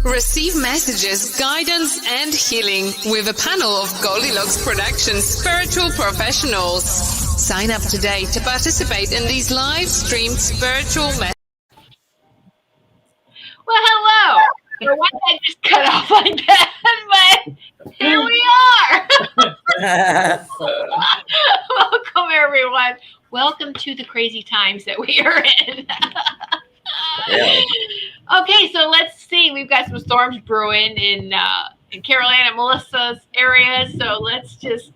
Receive messages, guidance, and healing with a panel of Goldylocks Productions spiritual professionals. Sign up today to participate in these live-streamed spiritual messages. Well, hello. Why did I just cut off like that? But here we are. Welcome, everyone. Welcome to the crazy times that we are in. Yeah. Okay, so let's see. We've got some storms brewing in Carolina and Melissa's area. So let's just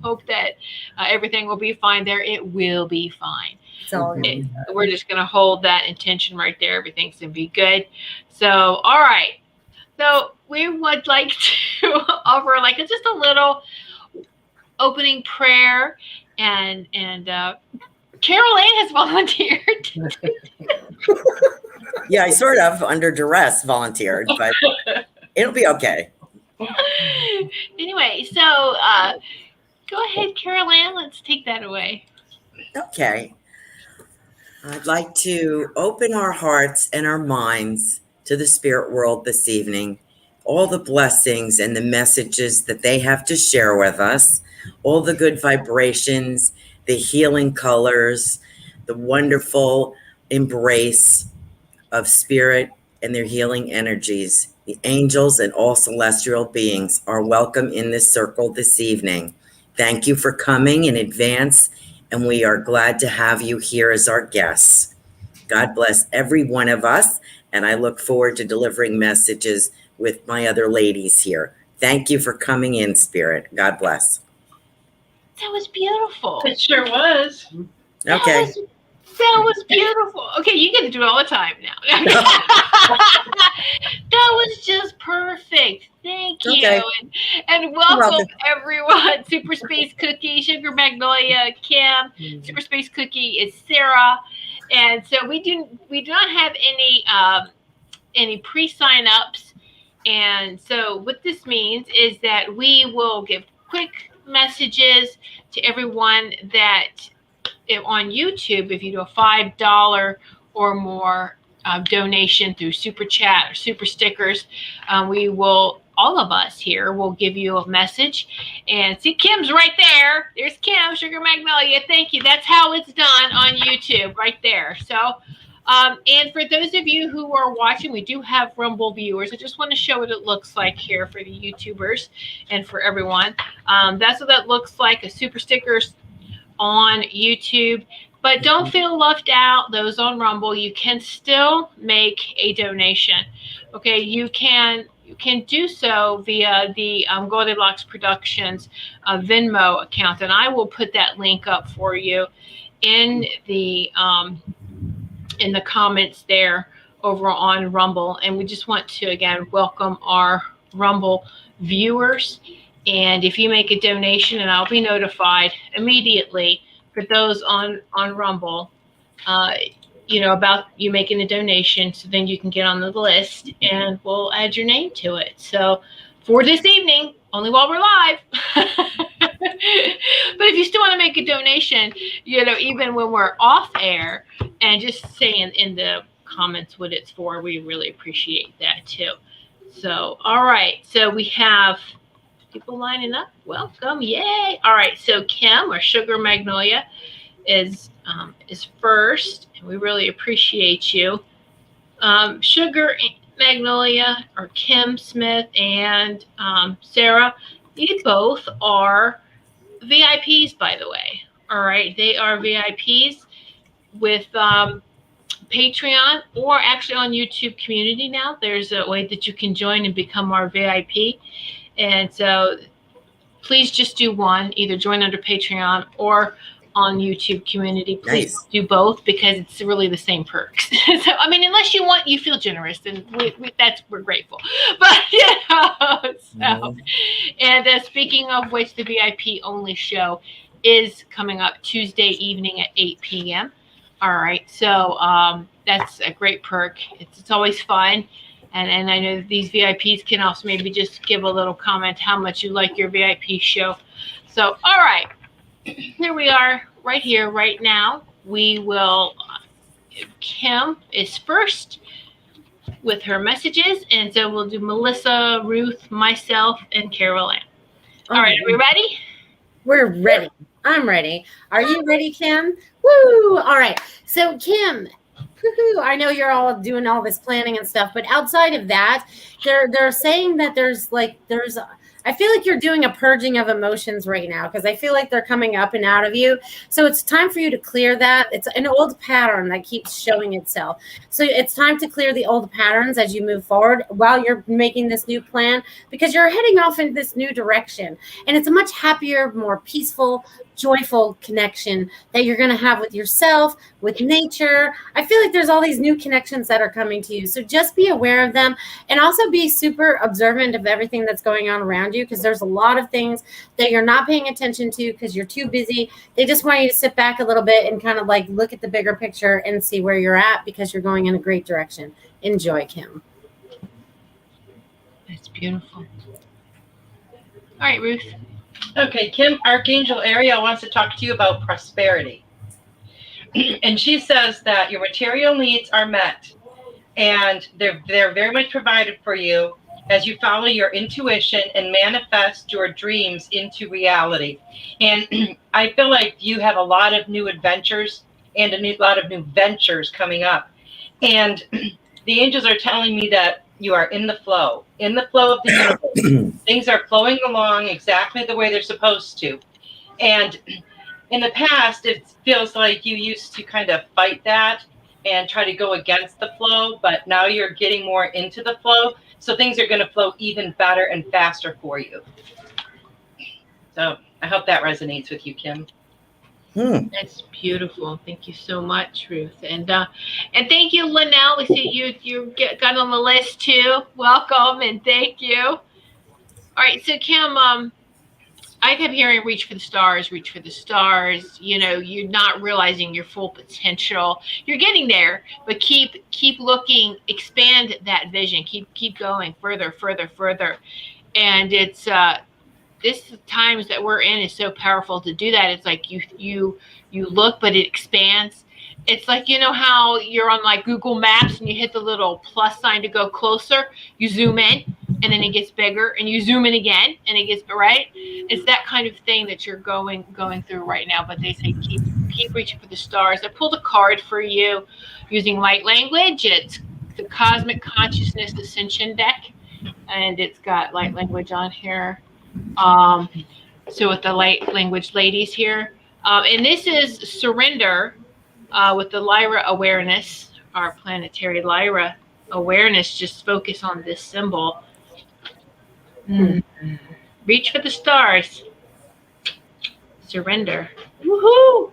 hope that everything will be fine there. It will be fine. We're just going to hold that intention right there. Everything's going to be good. So, all right. So we would like to offer just a little opening prayer, and Carol Ann has volunteered. Yeah, I sort of under duress volunteered, but it'll be okay. Anyway, so go ahead, Carol Ann. Let's take that away. Okay. I'd like to open our hearts and our minds to the spirit world this evening. All the blessings and the messages that they have to share with us, all the good vibrations, the healing colors, the wonderful embrace of spirit and their healing energies. The angels and all celestial beings are welcome in this circle this evening. Thank you for coming in advance, and we are glad to have you here as our guests. God bless every one of us, and I look forward to delivering messages with my other ladies here. Thank you for coming in, Spirit. God bless. That was beautiful. It sure was. Okay. That was beautiful. Okay, you get to do it all the time now. That was just perfect. Thank you. Okay. And welcome, everyone. Super Space Cookie, Sugar Magnolia, Kim. Super Space Cookie is Sarah. And so we do not have any pre-sign ups. And so what this means is that we will give quick messages to everyone that on YouTube, if you do a $5 or more donation through Super Chat or Super Stickers, we will, all of us here will give you a message. And see, Kim's right there. There's Kim, Sugar Magnolia. Thank you. That's how it's done on YouTube, right there. So, and for those of you who are watching, we do have Rumble viewers. I just want to show what it looks like here for the YouTubers and for everyone. That's what that looks like, a Super Stickers on YouTube. But don't feel left out, those on Rumble. You can still make a donation. Okay, you can do so via the Goldylocks Productions Venmo account, and I will put that link up for you in the comments there over on Rumble. And we just want to again welcome our Rumble viewers. And if you make a donation, and I'll be notified immediately for those on Rumble, about you making a donation, so then you can get on the list and we'll add your name to it. So for this evening, only while we're live. But if you still want to make a donation, even when we're off air, and just saying in the comments what it's for, we really appreciate that too. So, all right. So we have people lining up. Welcome. Yay. All right. So Kim, or Sugar Magnolia, is first, and we really appreciate you. Sugar Magnolia, or Kim Smith, and Sarah, you both are VIPs, by the way. All right. They are VIPs with Patreon, or actually on YouTube community now. There's a way that you can join and become our VIP. And so please just do one, either join under Patreon or on YouTube community. Please do both, because it's really the same perks. So, I mean, unless you feel generous, then we're grateful. But, and speaking of which, the VIP only show is coming up Tuesday evening at 8 p.m. All right. So that's a great perk. It's always fun. And I know that these VIPs can also maybe just give a little comment how much you like your VIP show. So, all right. Here we are right here, right now. We will, Kim is first. with her messages. And so we'll do Melissa, Ruth, myself, and Carol Ann. All right, are we ready? We're ready. I'm ready. Are you ready, Kim? Woo! All right. So, Kim, I know you're all doing all this planning and stuff, but outside of that, they're saying that I feel like you're doing a purging of emotions right now, because I feel like they're coming up and out of you. So it's time for you to clear that. It's an old pattern that keeps showing itself. So it's time to clear the old patterns as you move forward while you're making this new plan, because you're heading off in this new direction. And it's a much happier, more peaceful, joyful connection that you're going to have with yourself, with nature. I feel like there's all these new connections that are coming to you. So just be aware of them, and also be super observant of everything that's going on around you, because there's a lot of things that you're not paying attention to because you're too busy. They just want you to sit back a little bit and kind of like look at the bigger picture and see where you're at, because you're going in a great direction. Enjoy, Kim. That's beautiful. All right, Ruth. Okay, Kim, Archangel Ariel wants to talk to you about prosperity. And she says that your material needs are met, and they're very much provided for you as you follow your intuition and manifest your dreams into reality. And I feel like you have a lot of new adventures and a lot of new ventures coming up. And the angels are telling me that you are in the flow of the universe. Things are flowing along exactly the way they're supposed to. And in the past, it feels like you used to kind of fight that and try to go against the flow, but now you're getting more into the flow. So things are going to flow even better and faster for you. So I hope that resonates with you, Kim. That's beautiful. Thank you so much, Ruth. And thank you, Linnell. We see you got on the list too. Welcome and thank you. All right, so Kim, I kept hearing reach for the stars, reach for the stars. You know, you're not realizing your full potential. You're getting there, but keep looking, expand that vision. Keep going further. And it's this times that we're in is so powerful to do that. It's like you look, but it expands. It's like, you know how you're on like Google Maps and you hit the little plus sign to go closer, you zoom in and then it gets bigger, and you zoom in again and it gets right. It's that kind of thing that you're going through right now. But they say keep reaching for the stars. I pulled a card for you using light language. It's the Cosmic Consciousness Ascension deck, and it's got light language on here. So with the light language ladies here, and this is surrender with the Lyra awareness, our planetary Lyra awareness. Just focus on this symbol. Reach for the stars. Surrender. Woohoo!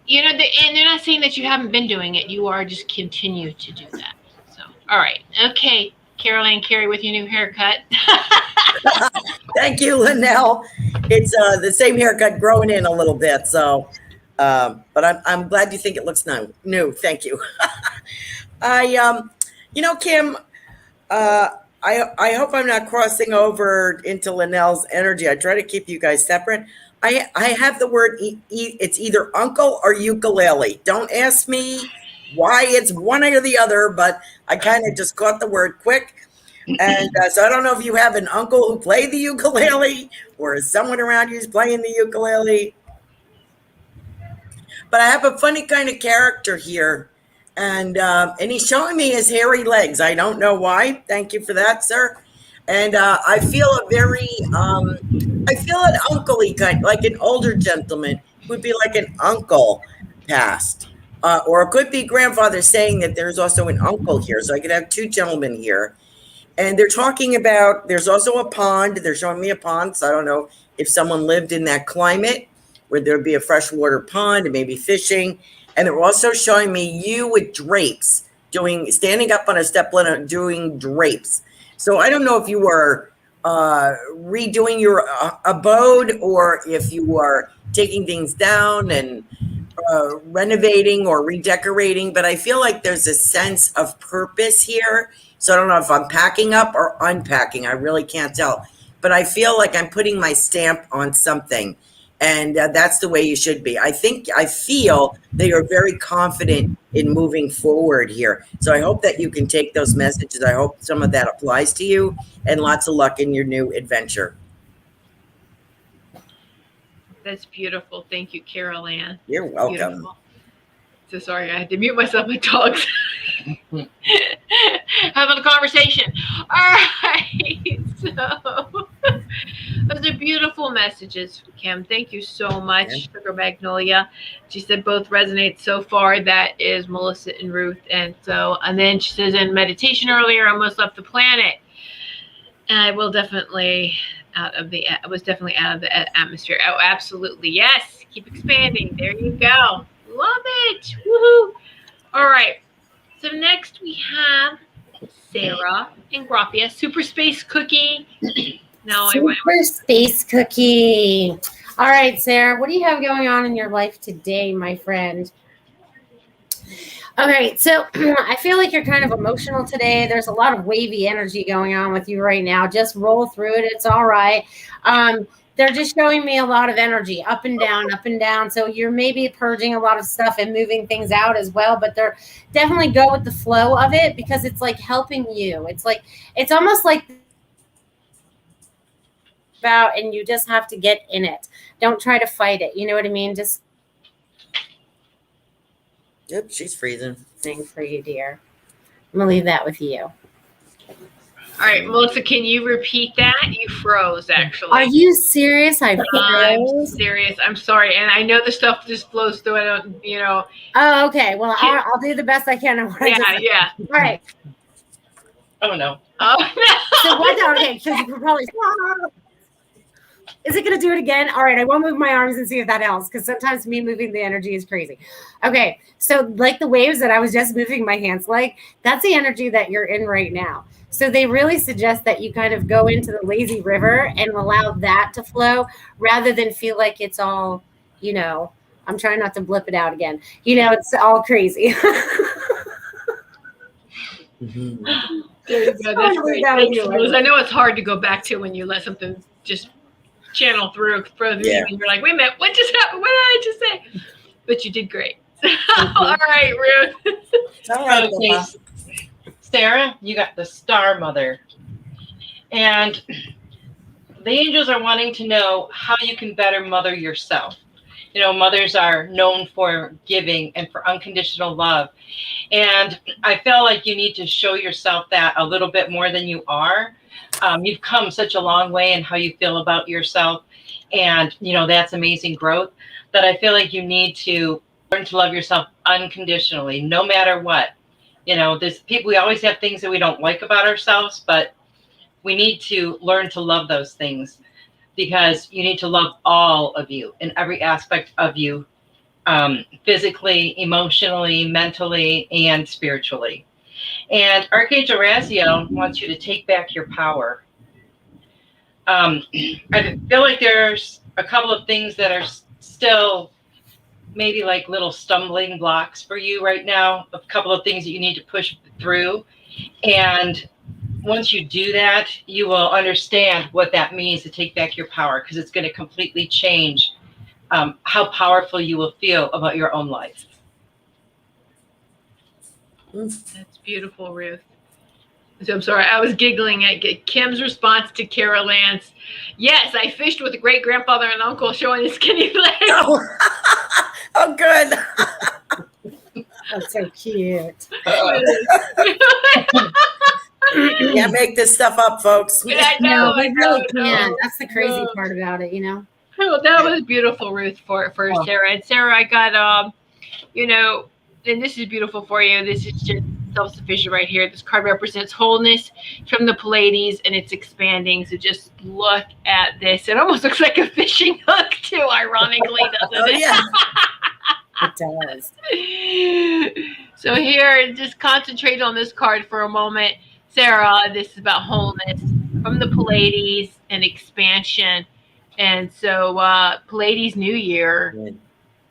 You know, and they're not saying that you haven't been doing it. You are, just continue to do that. So, all right. Okay. Carol Ann Carey with your new haircut. Thank you, Linnell. It's the same haircut growing in a little bit. So, but I'm glad you think it looks new. Thank you. Kim, I hope I'm not crossing over into Linnell's energy. I try to keep you guys separate. I have the word, it's either uncle or ukulele. Don't ask me why it's one or the other, but I kind of just caught the word quick. And so I don't know if you have an uncle who played the ukulele or is someone around you who's playing the ukulele. But I have a funny kind of character here. And he's showing me his hairy legs. I don't know why. Thank you for that, sir. And I feel an uncle-y kind, like an older gentleman would be like an uncle passed. Or it could be grandfather saying that there's also an uncle here. So I could have two gentlemen here. And they're talking about, there's also a pond. They're showing me a pond. So I don't know if someone lived in that climate where there'd be a freshwater pond and maybe fishing. And they're also showing me you with drapes, standing up on a step ladder doing drapes. So I don't know if you were redoing your abode or if you are taking things down and renovating or redecorating. But I feel like there's a sense of purpose here. So I don't know if I'm packing up or unpacking. I really can't tell. But I feel like I'm putting my stamp on something. And that's the way you should be. I feel that you're very confident in moving forward here. So I hope that you can take those messages. I hope some of that applies to you, and lots of luck in your new adventure. That's beautiful. Thank you, Carol Ann. You're welcome. Beautiful. So sorry, I had to mute myself. My dogs having a conversation. All right. So those are beautiful messages, Kim. Thank you so much, Yeah. Sugar Magnolia. She said both resonate so far. That is Melissa and Ruth. And then she says in meditation earlier, I almost left the planet. And I was definitely out of the atmosphere. Oh, absolutely. Yes. Keep expanding. There you go. Love it. Woohoo. All right. So next we have Sarah and Graphia. Super Space Cookie. Now Super Space Cookie. All right, Sarah, what do you have going on in your life today, my friend? All right, so I feel like you're kind of emotional today. There's a lot of wavy energy going on with you right now. Just roll through it. It's all right. They're just showing me a lot of energy, up and down, up and down. So you're maybe purging a lot of stuff and moving things out as well. But they're definitely go with the flow of it because it's like helping you. It's almost like about, and you just have to get in it. Don't try to fight it. You know what I mean? Just. Yep, she's freezing. Thing for you, dear. I'm gonna leave that with you. All right, Melissa, can you repeat that? You froze, actually. Are you serious? I'm serious. I'm sorry. And I know the stuff just flows through. I don't, Oh, okay. Well, I'll do the best I can. Yeah. All right. Oh, no. Oh, no. So what? Okay, because you can probably. Is it going to do it again? All right, I won't move my arms and see if that helps, because sometimes me moving the energy is crazy. Okay, so like the waves that I was just moving my hands like, that's the energy that you're in right now. So they really suggest that you kind of go into the lazy river and allow that to flow rather than feel like it's all, I'm trying not to blip it out again. It's all crazy. Mm-hmm. There you go. That's great. I know it's hard to go back to when you let something just channel through Yeah. and you're like, wait a minute, what just happened? What did I just say? But you did great. All right, Ruth. All right, Okay, Sarah, you got the Star Mother. And the angels are wanting to know how you can better mother yourself. Mothers are known for giving and for unconditional love. And I feel like you need to show yourself that a little bit more than you are. You've come such a long way in how you feel about yourself. And, that's amazing growth, that I feel like you need to learn to love yourself unconditionally, no matter what. There's people, we always have things that we don't like about ourselves, but we need to learn to love those things, because you need to love all of you in every aspect of you, physically, emotionally, mentally, and spiritually. And Archangel Raziel wants you to take back your power. I feel like there's a couple of things that are still maybe like little stumbling blocks for you right now, a couple of things that you need to push through. And once you do that, you will understand what that means to take back your power, because it's going to completely change how powerful you will feel about your own life. That's beautiful, Ruth. So I'm sorry, I was giggling at Kim's response to Carol Ann's. Yes, I fished with a great grandfather and uncle showing his skinny legs. Oh, good. That's so cute. Can't make this stuff up, folks. I know. We really can. That's the crazy part about it, Oh, that was beautiful, Ruth, for Sarah. And Sarah, I got, and this is beautiful for you. This is just self-sufficient right here. This card represents wholeness from the Pleiades, and it's expanding. So just look at this. It almost looks like a fishing hook, too, ironically, doesn't it? Yeah. It does. So here, just concentrate on this card for a moment. Sarah, this is about wholeness from the Pleiades and expansion. And so Pleiades New Year,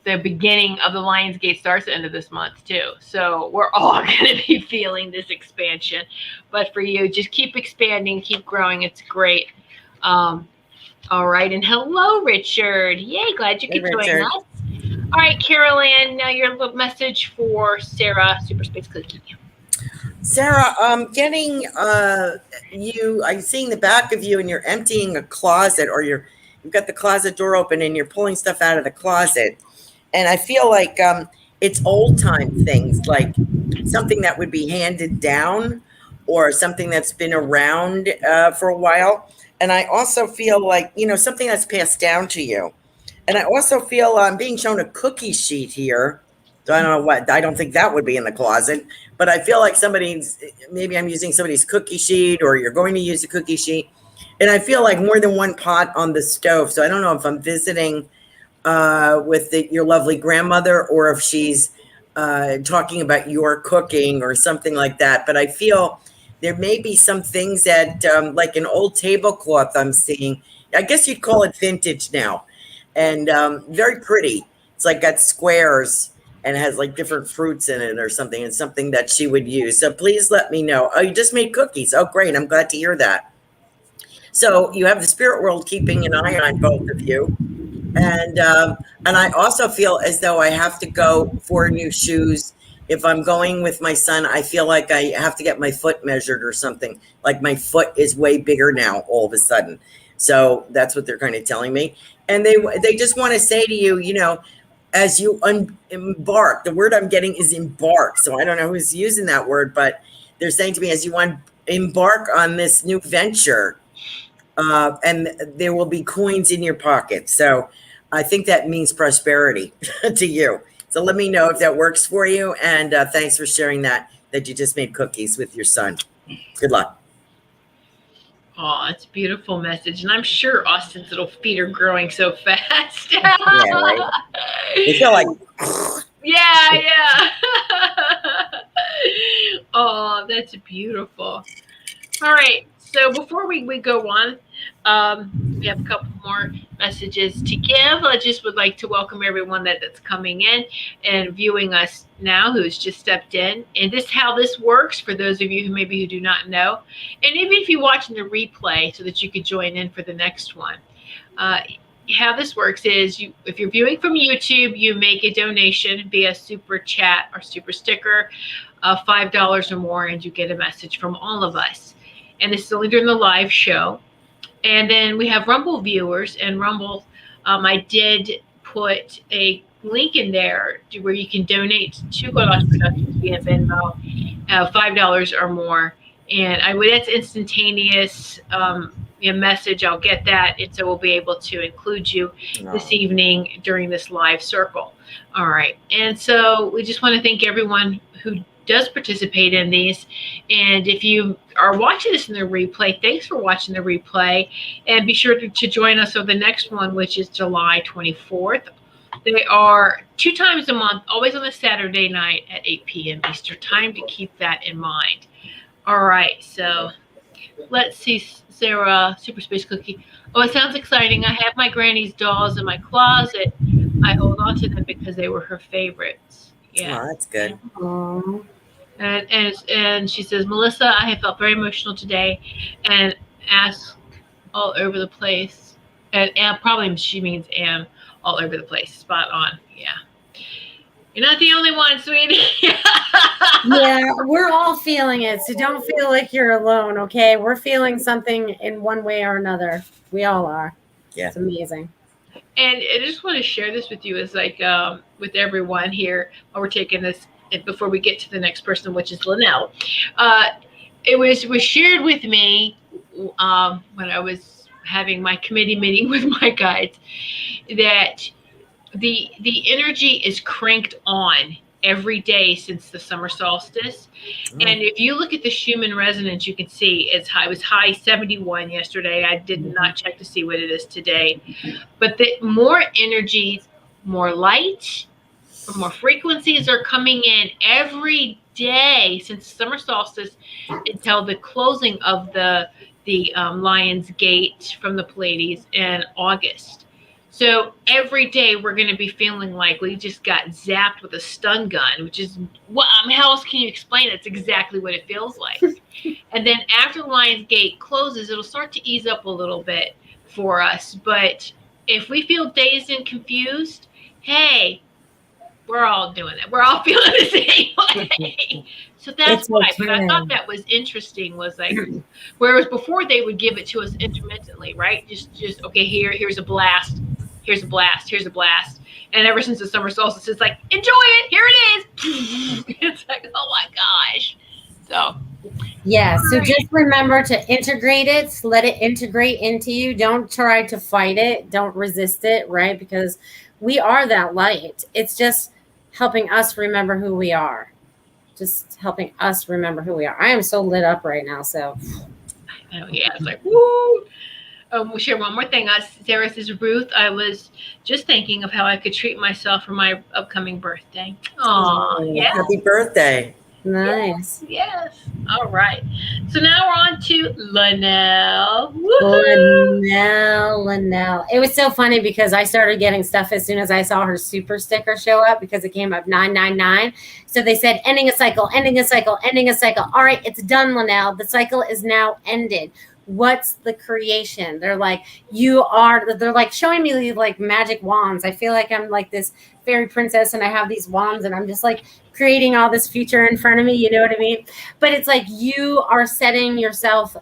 the beginning of the Lion's Gate starts at the end of this month too. So we're all going to be feeling this expansion. But for you, just keep expanding, keep growing. It's great. All right, and hello, Richard. Yay, glad you Hey, could join Richard. us. All right, Carol Ann, now your little message for Sarah, Super Space Cookie. Sarah, getting I'm seeing the back of you, and you're emptying a closet, or you've got the closet door open and you're pulling stuff out of the closet. And I feel like it's old time things, like something that would be handed down or something that's been around for a while. And I also feel like, something that's passed down to you. And I also feel I'm being shown a cookie sheet here. So I don't know what, I don't think that would be in the closet, but I feel like maybe I'm using somebody's cookie sheet, or you're going to use a cookie sheet. And I feel like more than one pot on the stove. So I don't know if I'm visiting with your lovely grandmother, or if she's talking about your cooking or something like that. But I feel there may be some things that, like an old tablecloth I'm seeing. I guess you'd call it vintage now, and very pretty. It's like got squares and has like different fruits in it or something. It's something that she would use. So please let me know. Oh, you just made cookies. Oh, great. I'm glad to hear that. So you have the spirit world keeping an eye on both of you. And I also feel as though I have to go for new shoes. If I'm going with my son, I feel like I have to get my foot measured or something. Like my foot is way bigger now all of a sudden. So that's what they're kind of telling me. And they just want to say to you, as you embark, the word I'm getting is embark. So I don't know who's using that word, but they're saying to me, as you embark on this new venture, and there will be coins in your pocket. So I think that means prosperity to you. So let me know if that works for you. And thanks for sharing that you just made cookies with your son. Good luck. Oh, it's a beautiful message. And I'm sure Austin's little feet are growing so fast. Yeah, right. They feel like... Yeah. Oh, that's beautiful. All right. So before we go on, we have a couple more messages to give. I just would like to welcome everyone that's coming in and viewing us now, who's just stepped in. And this is how this works for those of you who do not know. And even if you're watching the replay so that you could join in for the next one. How this works is if you're viewing from YouTube, you make a donation via super chat or super sticker of $5 or more, and you get a message from all of us. And this is only during the live show. And then we have Rumble viewers, and Rumble, I did put a link in there where you can donate to Goldylocks Productions via Venmo, $5 or more. And that's instantaneous message. I'll get that, and so we'll be able to include you this evening during this live circle. All right. And so we just want to thank everyone who does participate in these. And if you are watching this in the replay, thanks for watching the replay. And be sure to join us on the next one, which is July 24th. They are 2 times a month, always on a Saturday night at 8 p.m. Eastern time, to keep that in mind. All right, so let's see, Sarah, Super Space Cookie. Oh, it sounds exciting. I have my granny's dolls in my closet. I hold on to them because they were her favorites. Yeah. Oh, that's good. Aww. And she says, Melissa, I have felt very emotional today and asked all over the place. And probably she means am all over the place. Spot on. Yeah. You're not the only one, sweetie. Yeah, we're all feeling it. So don't feel like you're alone, okay? We're feeling something in one way or another. We all are. Yeah. It's amazing. And I just want to share this with you, with everyone here while we're taking this, before we get to the next person, which is Linnell. It was shared with me when I was having my committee meeting with my guides, that the energy is cranked on every day since the summer solstice. And if you look at the Schumann resonance, you can see it's high. It was high 71 yesterday. I did not check to see what it is today. But the more energies, more light, more frequencies are coming in every day since summer solstice until the closing of the Lion's Gate from the Pleiades in August. So every day we're going to be feeling like we just got zapped with a stun gun, which is how else can you explain it? It's exactly what it feels like. And then after the Lion's Gate closes, it'll start to ease up a little bit. for us. But if we feel dazed and confused, hey, we're all doing it. We're all feeling the same way. So that's It's why. But I okay. thought that was interesting. Was like, whereas before they would give it to us intermittently, right? Just okay. Here's a blast. Here's a blast. Here's a blast. And ever since the summer solstice, it's like, enjoy it. Here it is. It's like, oh my gosh. So. Yeah, so just remember to integrate it, let it integrate into you. Don't try to fight it, don't resist it, right? Because we are that light. It's just helping us remember who we are. Just helping us remember who we are. I am so lit up right now, so. Oh, yeah, it's like, woo. We'll share one more thing. Sarah says, Ruth, I was just thinking of how I could treat myself for my upcoming birthday. Oh, yeah. Happy birthday. Nice. Yes. All right. So now we're on to Linnell. Linnell. It was so funny because I started getting stuff as soon as I saw her super sticker show up because it came up 999. So they said, ending a cycle, ending a cycle, ending a cycle. All right, it's done, Linnell. The cycle is now ended. What's the creation? They're like, they're like showing me like magic wands. I feel like I'm like this fairy princess and I have these wands and I'm just like creating all this future in front of me. You know what I mean? But it's like you are setting yourself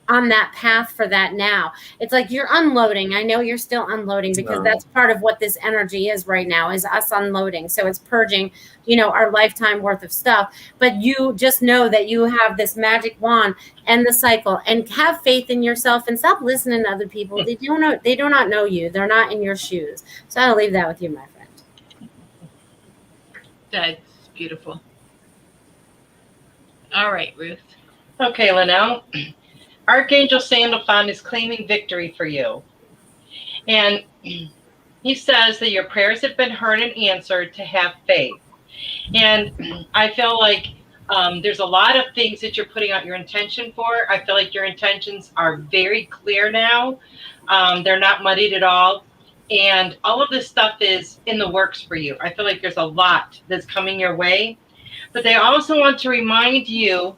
on that path for that now. It's like you're unloading. I know you're still unloading because that's part of what this energy is right now, is us unloading. So it's purging, our lifetime worth of stuff. But you just know that you have this magic wand and the cycle, and have faith in yourself and stop listening to other people. They do not know you. They're not in your shoes. So I'll leave that with you, my friend. That's beautiful. All right, Ruth. Okay, Linnell. Archangel Sandalphon is claiming victory for you. And he says that your prayers have been heard and answered, to have faith. And I feel like there's a lot of things that you're putting out your intention for. I feel like your intentions are very clear now. They're not muddied at all. And all of this stuff is in the works for you. I feel like there's a lot that's coming your way. But they also want to remind you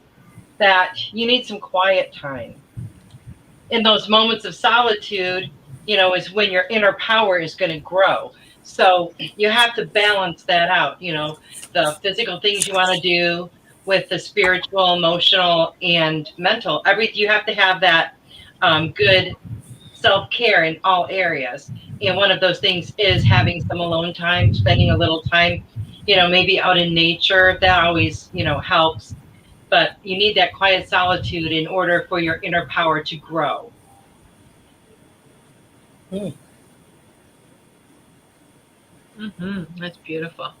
that you need some quiet time. In those moments of solitude, is when your inner power is going to grow. So you have to balance that out, the physical things you want to do with the spiritual, emotional, and mental. You have to have that good self-care in all areas. And one of those things is having some alone time, spending a little time, maybe out in nature. That always, helps. But you need that quiet solitude in order for your inner power to grow. That's beautiful.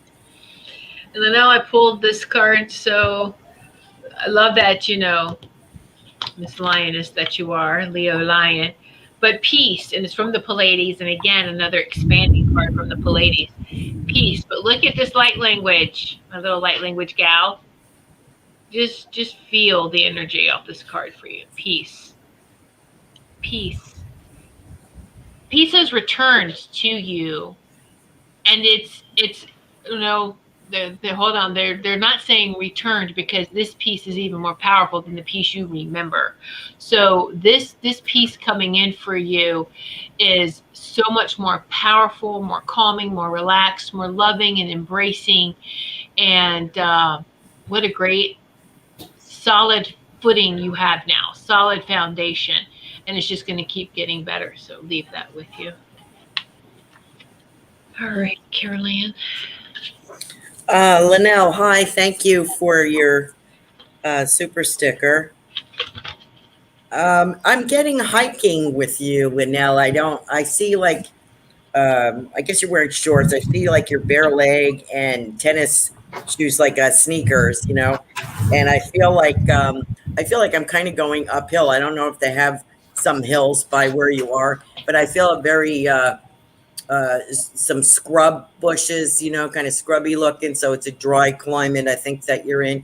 And then now I pulled this card, so I love that, Miss Lioness that you are, Leo Lion. But peace, and it's from the Pleiades, and again, another expanding card from the Pleiades. Peace, but look at this light language, my little light language gal. Just feel the energy of this card for you. Peace. Peace. Peace has returned to you. And it's hold on, they're not saying returned, because this peace is even more powerful than the peace you remember. So this peace coming in for you is so much more powerful, more calming, more relaxed, more loving and embracing. And what a great solid footing you have now, solid foundation, and it's just going to keep getting better. So leave that with you. All right, Carol-Ann. Linnell, hi. Thank you for your super sticker. I'm getting hiking with you, Linnell. I see like, I guess you're wearing shorts. I see like your bare leg and tennis shoes, like sneakers, and I feel like I'm kind of going uphill. I don't know if they have some hills by where you are, but I feel a very, some scrub bushes, kind of scrubby looking. So it's a dry climate, I think, that you're in.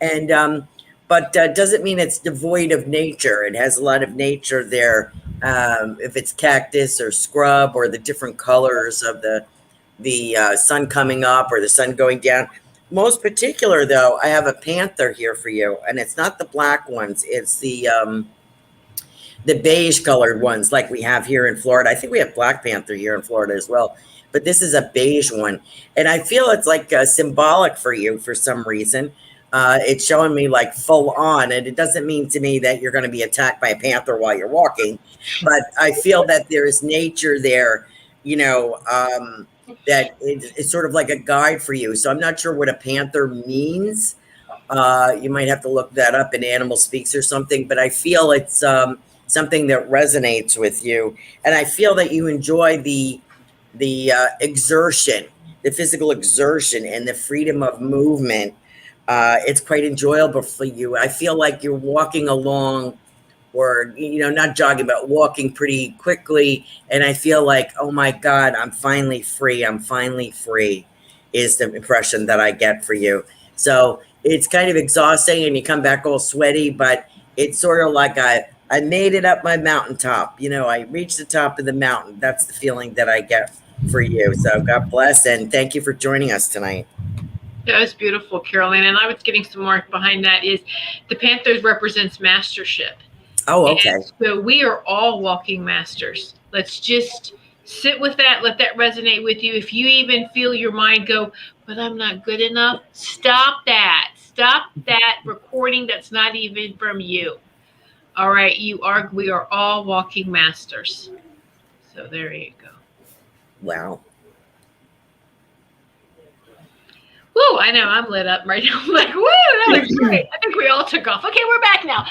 And, but doesn't mean it's devoid of nature. It has a lot of nature there. If it's cactus or scrub or the different colors of the sun coming up or the sun going down. Most particular, though, I have a panther here for you, and it's not the black ones. It's the the beige colored ones like we have here in Florida. I think we have Black Panther here in Florida as well, but this is a beige one. And I feel it's like symbolic for you for some reason. It's showing me like full on, and it doesn't mean to me that you're going to be attacked by a panther while you're walking, but I feel that there is nature there, you know, that it's sort of like a guide for you. So I'm not sure what a panther means. You might have to look that up in Animal Speaks or something, but I feel it's something that resonates with you. And I feel that you enjoy the exertion, the physical exertion and the freedom of movement. It's quite enjoyable for you. I feel like you're walking along, or, you know, not jogging, but walking pretty quickly. And I feel like, oh my God, I'm finally free. I'm finally free is the impression that I get for you. So it's kind of exhausting and you come back all sweaty, but it's sort of like I made it up my mountaintop. You know, I reached the top of the mountain. That's the feeling that I get for you. So God bless. And thank you for joining us tonight. That was beautiful, Caroline. And I was getting some more behind that is the Panthers represents mastership. Oh, okay. And so we are all walking masters. Let's just sit with that. Let that resonate with you. If you even feel your mind go, but I'm not good enough, stop that. Stop that recording that's not even from you. All right, we are all walking masters. So there you go. Wow. Woo, I know, I'm lit up right now. I'm like, woo, that was great. I think we all took off. Okay, we're back now.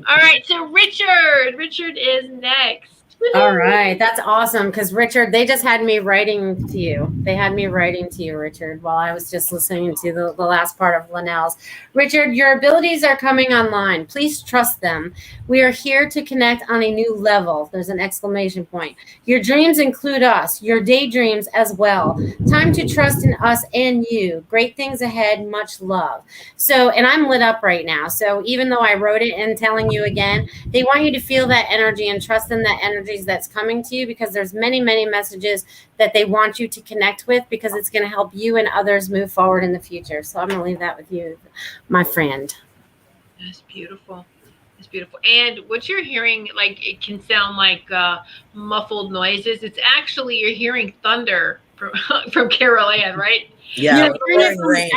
All right, so Richard is next. All right, that's awesome, because Richard, they just had me writing to you. They had me writing to you, Richard, while I was just listening to the last part of Linnell's. Richard, your abilities are coming online. Please trust them. We are here to connect on a new level. There's an exclamation point. Your dreams include us, your daydreams as well. Time to trust in us and you. Great things ahead. Much love. So, and I'm lit up right now. So even though I wrote it and telling you again, they want you to feel that energy and trust in that energy that's coming to you, because there's many messages that they want you to connect with, because it's going to help you and others move forward in the future. So I'm going to leave that with you, my friend. That's beautiful. It's beautiful. And what you're hearing, like, it can sound like muffled noises. It's actually, you're hearing thunder from Carol Ann, right? Yeah,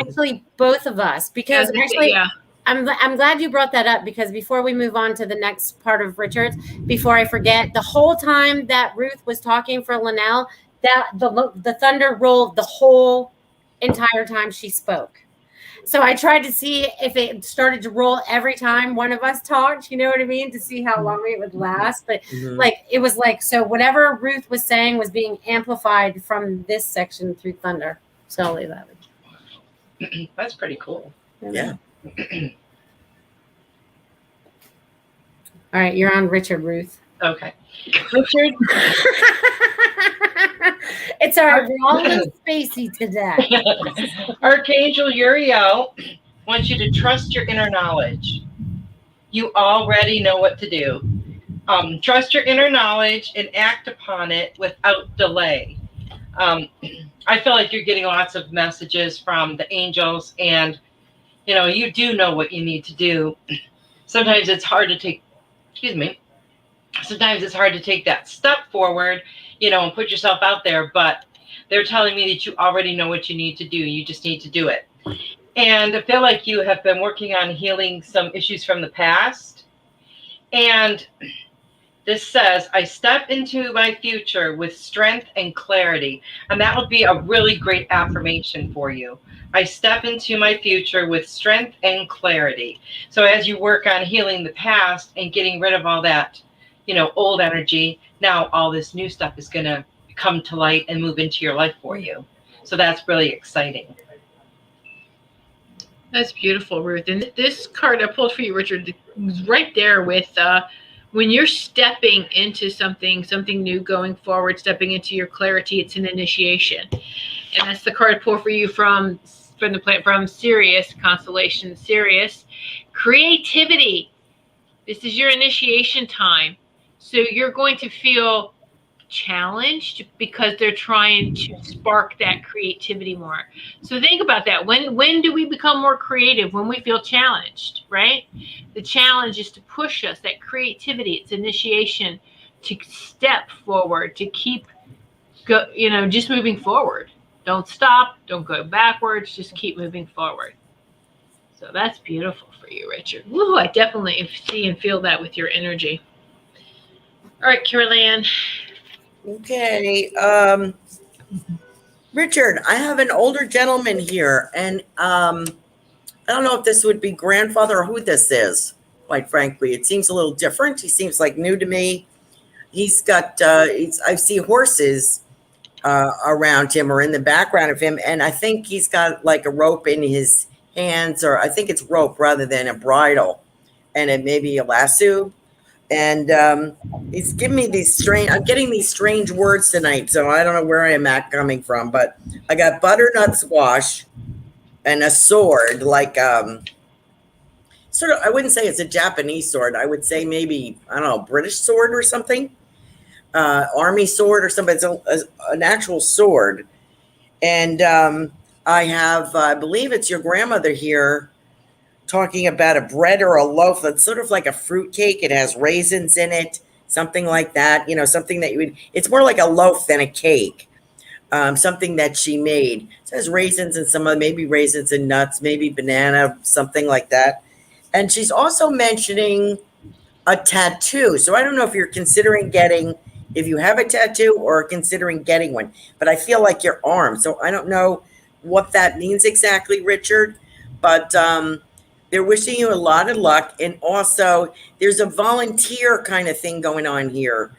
actually both of us, because actually, yeah. I'm glad you brought that up, because before we move on to the next part of Richard's, before I forget, the whole time that Ruth was talking for Linnell, that the thunder rolled the whole entire time she spoke. So I tried to see if it started to roll every time one of us talked, you know what I mean, to see how long it would last. But like, it was like, so whatever Ruth was saying was being amplified from this section through thunder. So I'll leave that with you. That's pretty cool. Yeah. All right, you're on Richard, Ruth. Okay. Richard. It's our all spacey today. Archangel Uriel wants you to trust your inner knowledge. You already know what to do. Trust your inner knowledge and act upon it without delay. I feel like you're getting lots of messages from the angels, and you know, you do know what you need to do. Sometimes it's hard to take, sometimes it's hard to take that step forward, you know, and put yourself out there, but they're telling me that you already know what you need to do. You just need to do it. And I feel like you have been working on healing some issues from the past. And this says, I step into my future with strength and clarity. And that would be a really great affirmation for you. I step into my future with strength and clarity. So as you work on healing the past and getting rid of all that, you know, old energy, now all this new stuff is going to come to light and move into your life for you. So that's really exciting. That's beautiful, Ruth. And this card I pulled for you, Richard, is right there with when you're stepping into something new going forward, stepping into your clarity, it's an initiation. And that's the card I pulled for you from Sirius, constellation Sirius. Creativity. This is your initiation time. So you're going to feel challenged because they're trying to spark that creativity more. So think about that. When do we become more creative? When we feel challenged, right? The challenge is to push us, that creativity, it's initiation to step forward, to keep just moving forward. Don't stop, don't go backwards, just keep moving forward. So that's beautiful for you, Richard. Woo, I definitely see and feel that with your energy. All right, Carol Ann. Okay. Richard, I have an older gentleman here, and I don't know if this would be grandfather or who this is, quite frankly. It seems a little different. He seems like new to me. He's got, I see horses around him or in the background of him, and I think he's got like a rope in his hands, or I think it's rope rather than a bridle, and it may be a lasso. And he's giving me I'm getting these strange words tonight, so I don't know where I am coming from, but I got butternut squash and a sword, like sort of, I wouldn't say it's a Japanese sword. I would say maybe, I don't know, British sword or something, army sword or something. It's an actual sword. And I have, I believe it's your grandmother here, talking about a bread or a loaf that's sort of like a fruit cake. It has raisins in it, something like that. Something that it's more like a loaf than a cake. Something that she made. It has raisins and maybe raisins and nuts, maybe banana, something like that. And she's also mentioning a tattoo. So I don't know if you're considering if you have a tattoo or considering getting one, but I feel like your arm. So I don't know what that means exactly, Richard, but they're wishing you a lot of luck. And also, there's a volunteer kind of thing going on here,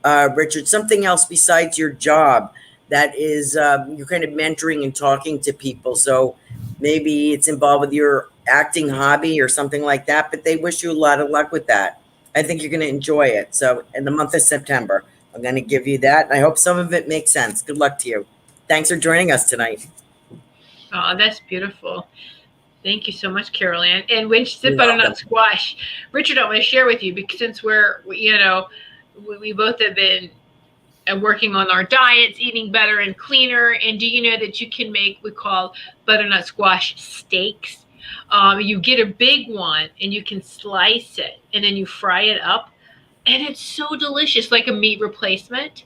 Richard, something else besides your job that is you're kind of mentoring and talking to people. So maybe it's involved with your acting hobby or something like that, but they wish you a lot of luck with that. I think you're going to enjoy it. So in the month of September, I'm going to give you that. And I hope some of it makes sense. Good luck to you. Thanks for joining us tonight. Oh, that's beautiful. Thank you so much, Carol Ann. And when she said butternut squash, Richard, I want to share with you, because since we both have been working on our diets, eating better and cleaner. And do you know that you can make, we call butternut squash steaks? You get a big one and you can slice it and then you fry it up. And it's so delicious, like a meat replacement.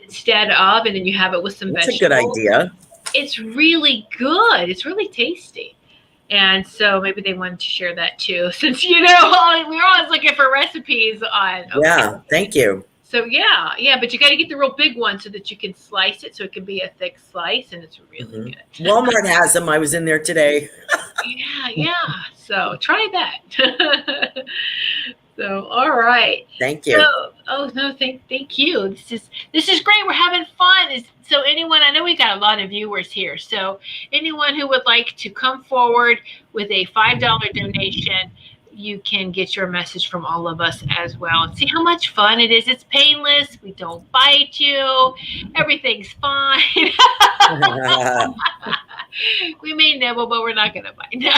Instead of, and then you have it with some vegetables. That's a good idea. It's really good. It's really tasty. And so maybe they wanted to share that too, since, we're always looking for recipes on. Okay. Yeah, thank you. So yeah, but you got to get the real big one so that you can slice it, so it can be a thick slice, and it's really good. Walmart has them. I was in there today. Yeah. So try that. So all right. Thank you. Thank you. This is great. We're having fun. So anyone, I know we got a lot of viewers here. So anyone who would like to come forward with a $5 donation, you can get your message from all of us as well, and see how much fun it is. It's painless. We don't bite you. Everything's fine. We may nibble, but we're not going to bite. No.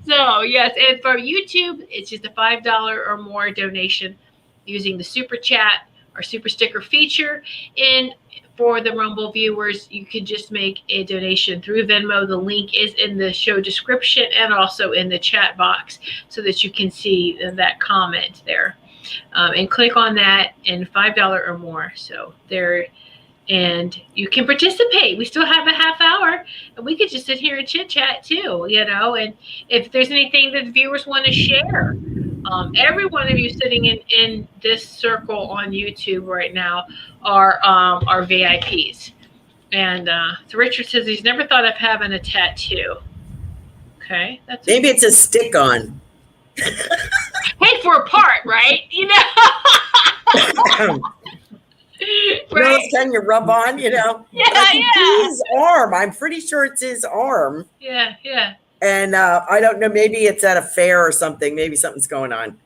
So yes, and for YouTube, it's just a $5 or more donation using the super chat or super sticker feature. And for the Rumble viewers, you can just make a donation through Venmo. The link is in the show description and also in the chat box, so that you can see that comment there. And click on that, and $5 or more. So there, and you can participate. We still have a half hour, and we could just sit here and chit chat too, And if there's anything that the viewers want to share, every one of you sitting in this circle on YouTube right now are VIPs. And so Richard says he's never thought of having a tattoo. Okay, maybe it's a stick-on. Hey, for a part, right? Right? Can you rub on? Yeah. His arm. I'm pretty sure it's his arm. Yeah. And I don't know. Maybe it's at a fair or something. Maybe something's going on.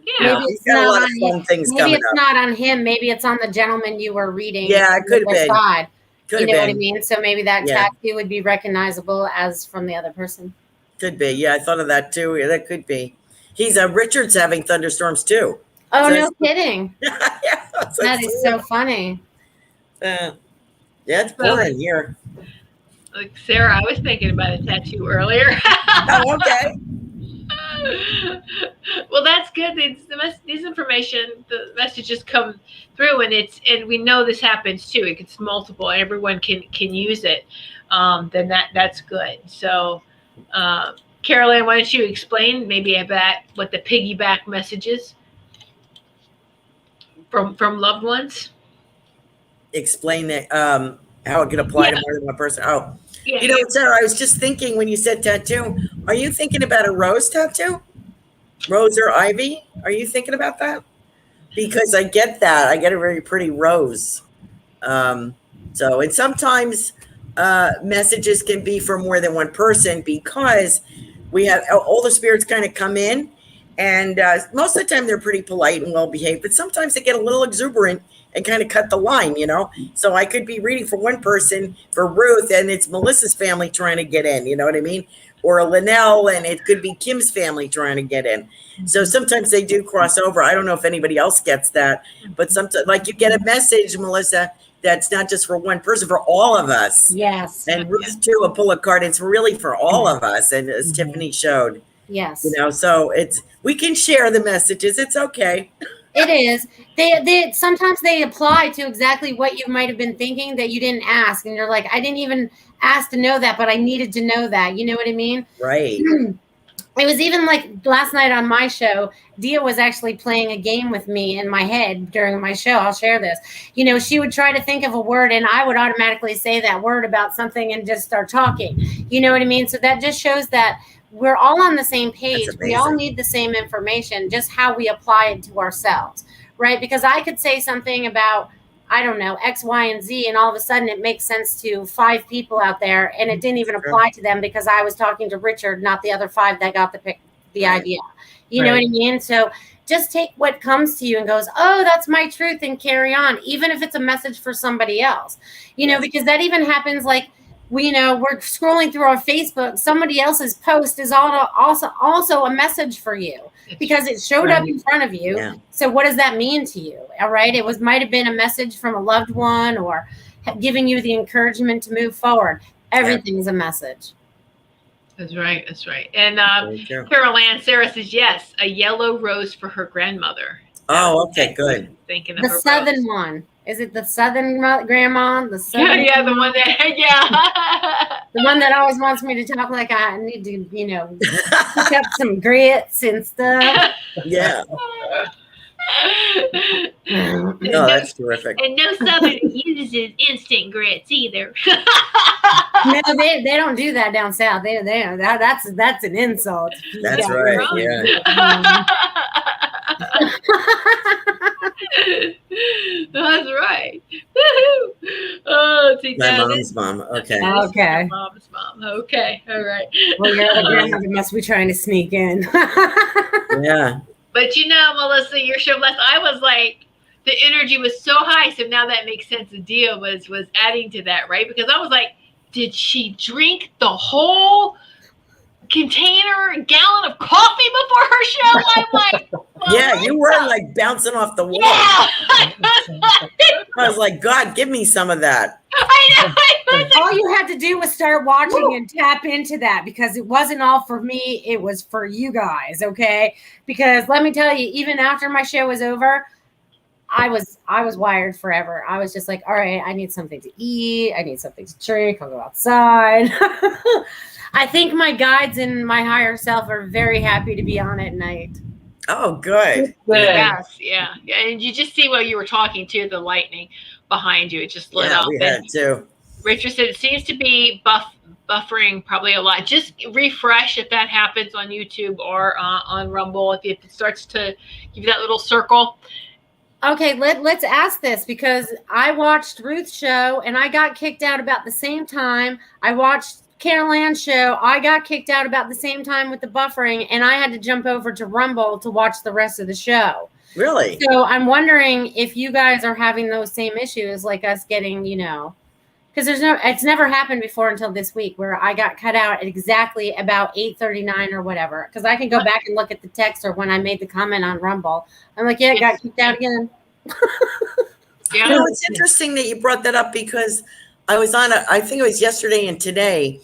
Yeah. Maybe it's got a lot of fun things coming up. Maybe it's not on him. Maybe it's on the gentleman you were reading. Yeah, it could have been. You know what I mean? So maybe that tattoo would be recognizable as from the other person. Could be. Yeah, I thought of that too. Yeah, that could be. Richard's having thunderstorms too. Oh, So no kidding. yeah, That is so funny. yeah, it's boring here. Like Sarah, I was thinking about a tattoo earlier. Oh, okay. Well, that's good. These information, the messages come through, and we know this happens too. It's multiple. Everyone can use it. Then that's good. So, Carolyn, why don't you explain maybe about what the piggyback messages from loved ones? Explain that how it can apply to more than one person. Oh, Yeah, you know, Sarah, I was just thinking when you said tattoo, are you thinking about a rose tattoo? Rose or ivy? Are you thinking about that? Because I get that. I get a very pretty rose. So, and sometimes messages can be for more than one person because we have all the spirits kind of come in, and most of the time they're pretty polite and well behaved, but sometimes they get a little exuberant and kind of cut the line, you know. So I could be reading for one person for Ruth, and it's Melissa's family trying to get in, you know what I mean? Or a Linnell, and it could be Kim's family trying to get in. So sometimes they do cross over. I don't know if anybody else gets that, but sometimes, like, you get a message, Melissa, that's not just for one person, for all of us. Yes. And Ruth too, a pull a card. It's really for all of us. And as Tiffany showed, Yes. you know, so we can share the messages. It's okay. It is. They sometimes they apply to exactly what you might have been thinking that you didn't ask, and you're like, I didn't even ask to know that, but I needed to know that. You know what I mean? Right. It was even like last night on my show, Dia was actually playing a game with me in my head during my show. I'll share this. You know, she would try to think of a word and I would automatically say that word about something and just start talking. You know what I mean? So that just shows that we're all on the same page. We all need the same information, just how we apply it to ourselves, right? Because I could say something about, I don't know, X, Y, and Z, and all of a sudden it makes sense to 5 people out there, and it didn't even apply to them because I was talking to Richard, not the other 5 that got the idea. You know what I mean? So just take what comes to you and goes, oh, that's my truth, and carry on, even if it's a message for somebody else. You know, because that even happens like, we're scrolling through our Facebook. Somebody else's post is also a message for you because it showed up in front of you. Yeah. So what does that mean to you? All right. It might have been a message from a loved one or giving you the encouragement to move forward. Everything's a message. That's right. That's right. And Carol Ann, Sarah says, yes, a yellow rose for her grandmother. Oh, okay, good. Thinking of the southern one. Is it the southern grandma? The southern yeah, the one that, the one that always wants me to talk like I need to, pick up some grits and stuff. Yeah. No, that's terrific. And no southern uses instant grits either. No, they don't do that down south. That's an insult. That's right. Yeah. That's right. Woohoo! Oh, see, my mom's mom. Okay. Okay. Mom's mom. Okay. All right. Well, your other grandmother must be trying to sneak in. Yeah. But Melissa, your show last, I was like, the energy was so high. So now that makes sense. The deal was adding to that, right? Because I was like, did she drink the whole gallon of coffee before her show? I'm like, yeah, you were like bouncing off the wall. Yeah. I was like, God, give me some of that. I know. All you had to do was start watching and tap into that because it wasn't all for me. It was for you guys. Okay. Because let me tell you, even after my show was over, I was wired forever. I was just like, all right, I need something to eat. I need something to drink. I'll go outside. I think my guides and my higher self are very happy to be on at night. Oh, good. Yes, yeah. And you just see while you were talking to the lightning behind you. It just lit up. We had too. Richard said it seems to be buffering probably a lot. Just refresh if that happens on YouTube or on Rumble. If it starts to give you that little circle. Okay, let's ask this because I watched Ruth's show and I got kicked out about the same time. I watched Carol Ann's show. I got kicked out about the same time with the buffering, and I had to jump over to Rumble to watch the rest of the show. Really? So I'm wondering if you guys are having those same issues like us getting, Because it's never happened before until this week where I got cut out at exactly about 8:39 or whatever. Because I can go back and look at the text or when I made the comment on Rumble. I'm like, yeah, it got kicked out again. You know, it's interesting that you brought that up because I was on I think it was yesterday and today.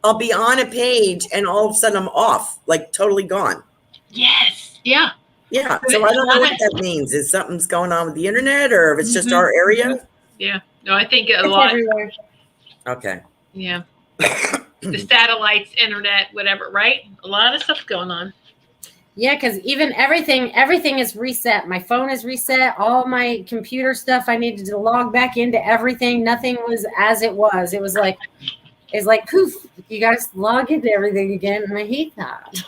I'll be on a page and all of a sudden I'm off, like totally gone. Yes. Yeah. Yeah. So I don't know what that means. Is something's going on with the internet or if it's just our area? Yeah. No, I think a It's lot. everywhere. Okay. Yeah. The satellites, internet, whatever, right? A lot of stuff going on. Yeah, because even everything is reset. My phone is reset. All my computer stuff, I needed to log back into everything. Nothing was as it was. It was like, poof, you guys log into everything again. And I hate that.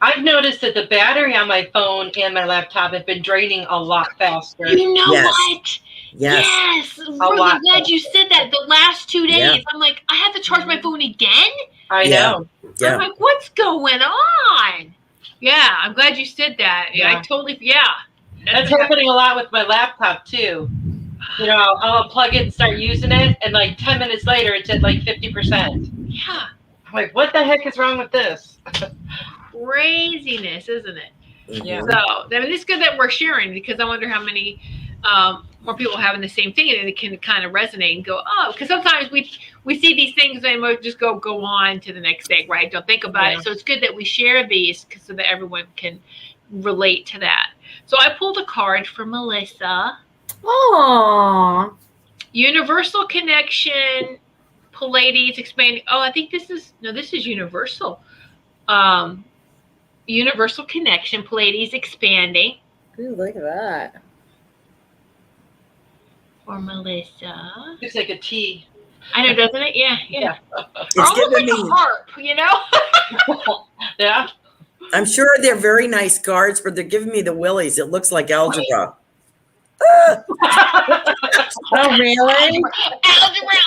I've noticed that the battery on my phone and my laptop have been draining a lot faster. You know what? Yes. I'm really glad you said that. The last 2 days, Yeah. I'm like, I have to charge my phone again? I know. Yeah. I'm like, what's going on? Yeah, I'm glad you said that. Yeah. I totally, That's happening a lot with my laptop too. You know, I'll plug it and start using it, and like 10 minutes later, it's at like 50%. Yeah. I'm like, what the heck is wrong with this? Craziness, isn't it? Yeah. So, I mean, it's good that we're sharing because I wonder how many more people having the same thing and it can kind of resonate and go, oh, because sometimes we see these things and we'll just go on to the next day, right? Don't think about it. So it's good that we share these so that everyone can relate to that. So I pulled a card for Melissa. Aww. Universal Connection, Pleiades expanding. Oh, I think this is Universal. Universal Connection, Pleiades expanding. Ooh, look at that. For Melissa. Looks like a T. I know, doesn't it? Yeah. It's Or almost like giving a me, harp, you know? Yeah. I'm sure they're very nice cards, but they're giving me the willies. It looks like algebra. Oh, really? Algebra.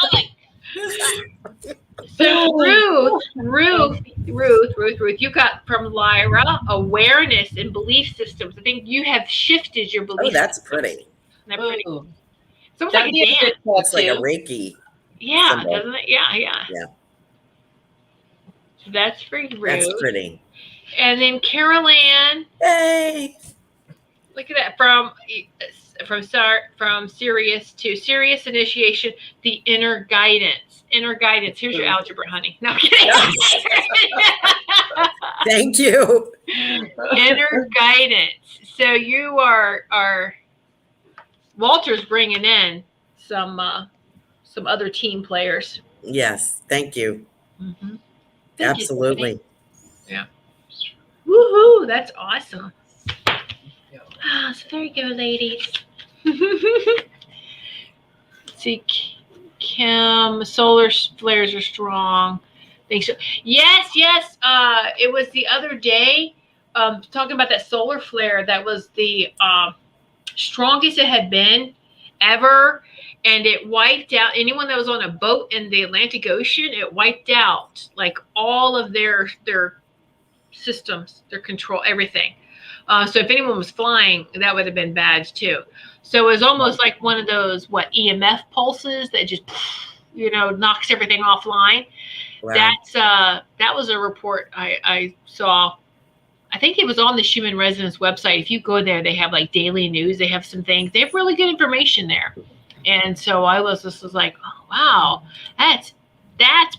So Ruth, you got from Lyra awareness and belief systems. I think you have shifted your belief. Oh, that's systems. pretty. Isn't that pretty? Ooh. It's almost like a dance. It's like a Reiki. Yeah, symbol. doesn't it? Yeah. So that's for Ruth. That's pretty. And then Carol Ann. Hey. Look at that from Sirius to Sirius initiation, the inner guidance. Here's your algebra, honey. No, I'm kidding. Thank you. Inner guidance. So you are Walter's bringing in some other team players. Yes. Thank you. Mm-hmm. Absolutely. Yeah. Woohoo! That's awesome. Ah, so there you go, ladies. See, Kim, solar flares are strong. Thanks. Yes. It was the other day, talking about that solar flare that was the strongest it had been ever, and it wiped out anyone that was on a boat in the Atlantic Ocean. It wiped out like all of their systems, their control, everything. So if anyone was flying, that would have been bad too. So it was almost like one of those EMF pulses that just knocks everything offline. Wow. That was a report I saw. I think it was on the Schumann Resonance website. If you go there, they have like daily news. They have some things. They have really good information there. And so I was like, oh, wow, that's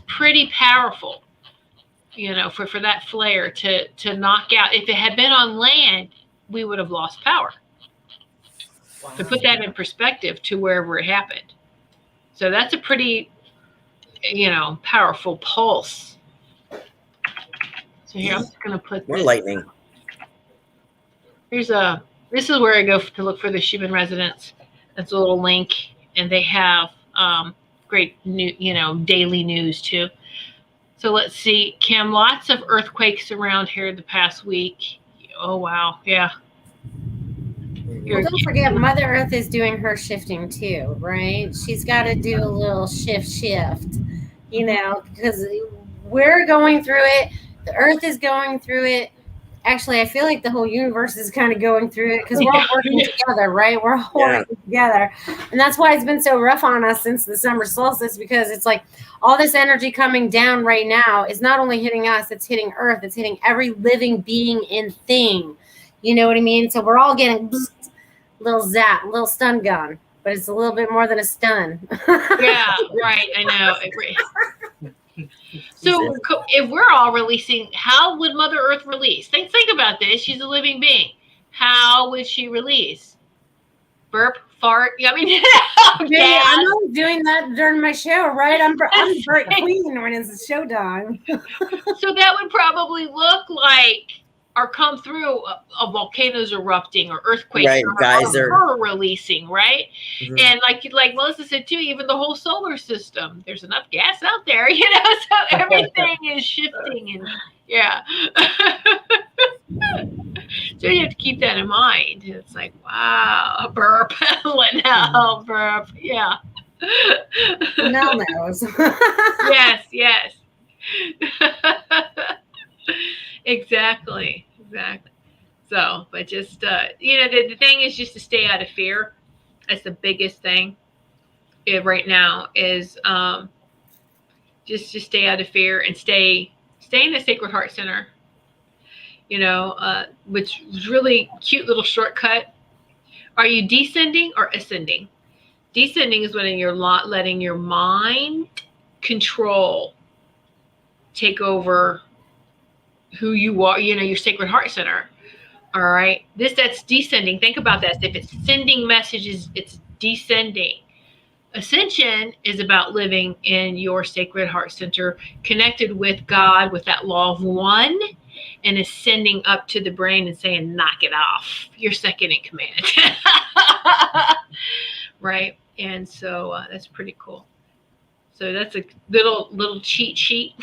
pretty powerful. For that flare to knock out. If it had been on land, we would have lost power. Wow. To put that in perspective to wherever it happened. So that's a pretty, powerful pulse. So here, I'm just going to put more lightning. This is where I go to look for the Schumann Resonance. That's a little link, and they have great new, daily news too. So let's see, Kim, lots of earthquakes around here the past week. Oh, wow. Yeah. Well, don't forget, Mother Earth is doing her shifting too, right? She's got to do a little shift, because we're going through it. The Earth is going through it. Actually, I feel like the whole universe is kind of going through it because we're all working together, right? We're all working together. And that's why it's been so rough on us since the summer solstice, because it's like all this energy coming down right now is not only hitting us, it's hitting Earth, it's hitting every living being and thing. You know what I mean? So we're all getting little zap, little stun gun, but it's a little bit more than a stun. Yeah, right. I know. So if we're all releasing, how would Mother Earth release? Think about this. She's a living being. How would she release? Burp, fart. I mean, yeah, I'm always doing that during my show, right? I'm Burp Queen when it's showtime. So that would probably look like, or come through a volcanoes erupting or earthquakes, right, or her releasing, right? Mm-hmm. And like Melissa said too, even the whole solar system, there's enough gas out there, you know, so everything is shifting, and yeah. So you have to keep that in mind. It's like, wow, a burp, letting out burp, yeah. Mel knows. Yes. Exactly. So, but just, the thing is just to stay out of fear. That's the biggest thing right now is just stay out of fear and stay in the Sacred Heart Center, which is really cute little shortcut. Are you descending or ascending? Descending is when you're letting your mind take over who you are, your Sacred Heart Center. All right. That's descending. Think about that. If it's sending messages, it's descending. Ascension is about living in your Sacred Heart Center, connected with God, with that law of one, and ascending up to the brain and saying, knock it off. You're second in command. Right. And so that's pretty cool. So that's a little cheat sheet.